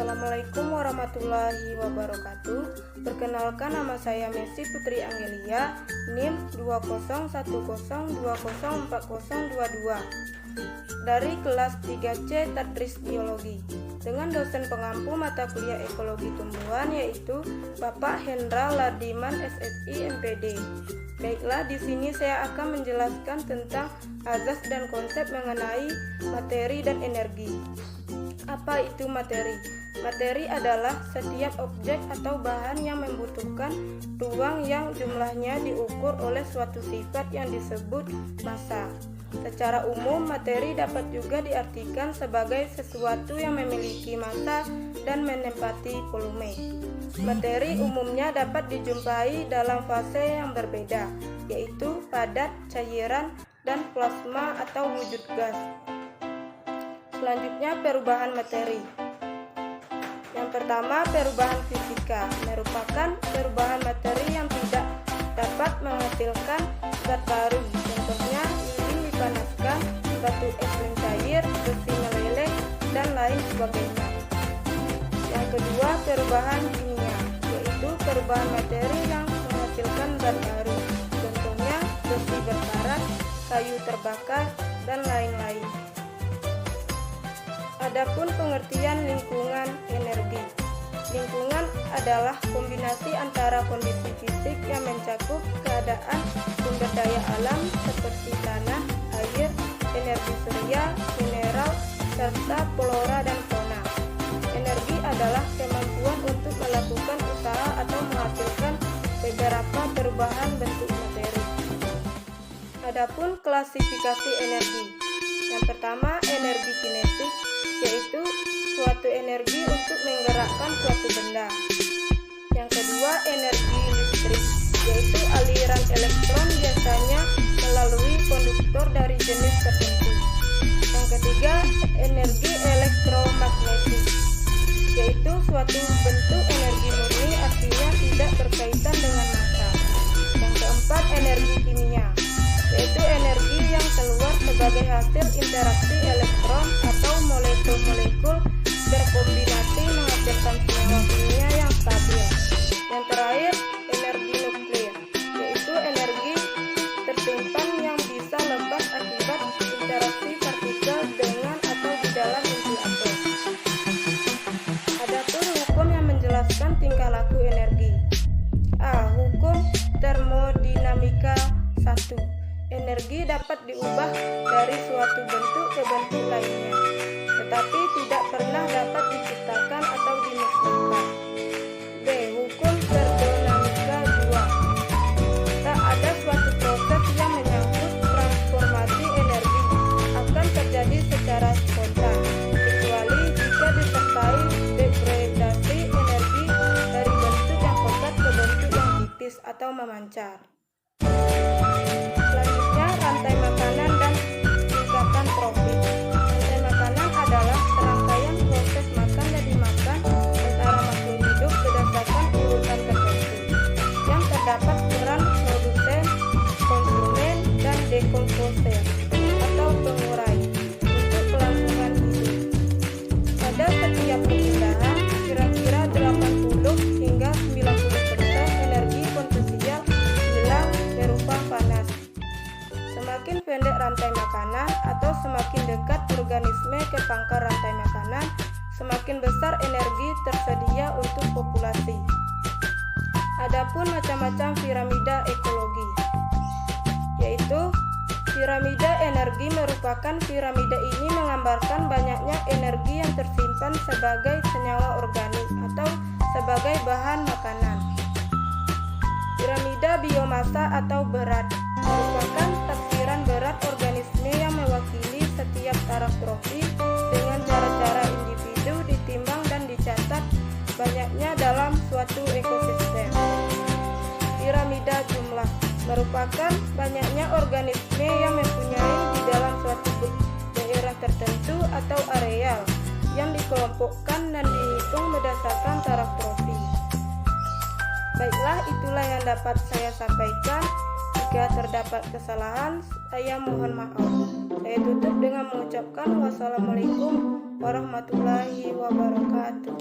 Assalamualaikum warahmatullahi wabarakatuh. Perkenalkan, nama saya Messi Putri Angelia, NIM 20102040222 dari kelas 3C Tadris Biologi dengan dosen pengampu mata kuliah Ekologi Tumbuhan yaitu Bapak Hendra Lardiman SSI MPD. Baiklah, di sini saya akan menjelaskan tentang azas dan konsep mengenai materi dan energi. Apa itu materi? Materi adalah setiap objek atau bahan yang membutuhkan ruang yang jumlahnya diukur oleh suatu sifat yang disebut massa. Secara umum, materi dapat juga diartikan sebagai sesuatu yang memiliki massa dan menempati volume. Materi umumnya dapat dijumpai dalam fase yang berbeda, yaitu padat, cairan, dan plasma atau wujud gas. Selanjutnya, perubahan materi. Yang pertama, perubahan fisika merupakan perubahan materi yang tidak dapat menghasilkan zat baru. Contohnya, lilin dipanaskan, batu es mencair, besi meleleh, dan lain sebagainya. Yang kedua, perubahan kimia, yaitu perubahan materi yang menghasilkan zat baru. Contohnya, besi berkarat, kayu terbakar, dan lain-lain. Adapun pengertian lingkungan energi. Lingkungan adalah kombinasi antara kondisi fisik yang mencakup keadaan sumber daya alam seperti tanah, air, energi surya, mineral, serta flora dan fauna. Energi adalah kemampuan untuk melakukan usaha atau menghasilkan beberapa perubahan bentuk materi. Adapun klasifikasi energi. Yang pertama, energi kinetik, yaitu suatu energi untuk menggerakkan suatu benda. Yang kedua, energi listrik, yaitu aliran elektron biasanya melalui konduktor dari jenis tertentu. Yang ketiga, energi elektromagnetik, yaitu suatu bentuk energi murni, artinya tidak berkaitan dengan massa. Yang keempat, energi kimia, yaitu energi yang keluar sebagai hasil interaksi elektron atau molekul-molekul berkombinasi menghasilkan senyawa kimia yang stabil. Yang terakhir, energi nuklir, yaitu energi tersimpan yang bisa lepas akibat interaksi partikel dengan atau di dalam inti atom. Adapun hukum yang menjelaskan tingkah laku energi. A. Hukum termodinamika 1. Energi dapat diubah dari suatu bentuk ke bentuk lainnya, tetapi tidak pernah dapat diciptakan atau dimusnahkan. B. Hukum termodinamika 2. Tak ada suatu proses yang menyangkut transformasi energi akan terjadi secara spontan, kecuali jika disertai degradasi energi dari bentuk yang pekat ke bentuk yang tipis atau memancar. Selanjutnya, rantai makanan dan tingkatan trofik. Rantai makanan adalah serangkaian proses makan dan dimakan antara makhluk hidup berdasarkan urutan tertentu, yang terdapat peran produsen, konsumen, dan dekomposer atau pengurai untuk kelangsungan hidup. Pada setiap perpindahan, kira-kira 80 hingga 90% energi potensial hilang berupa panas. Semakin pendek rantai makanan atau semakin dekat organisme ke pangkal rantai makanan, semakin besar energi tersedia untuk populasi. Adapun macam-macam piramida ekologi, yaitu piramida energi merupakan piramida ini menggambarkan banyaknya energi yang tersimpan sebagai senyawa organik atau sebagai bahan makanan. Piramida biomasa atau berat merupakan tafsiran berat organisme yang mewakili setiap taraf trofi dengan cara-cara individu ditimbang dan dicatat banyaknya dalam suatu ekosistem. Piramida jumlah merupakan banyaknya organisme yang mempunyai di dalam suatu daerah tertentu atau areal yang dikelompokkan dan dihitung berdasarkan taraf trofi. Baiklah, itulah yang dapat saya sampaikan. Jika terdapat kesalahan, saya mohon maaf. Saya tutup dengan mengucapkan wassalamualaikum warahmatullahi wabarakatuh.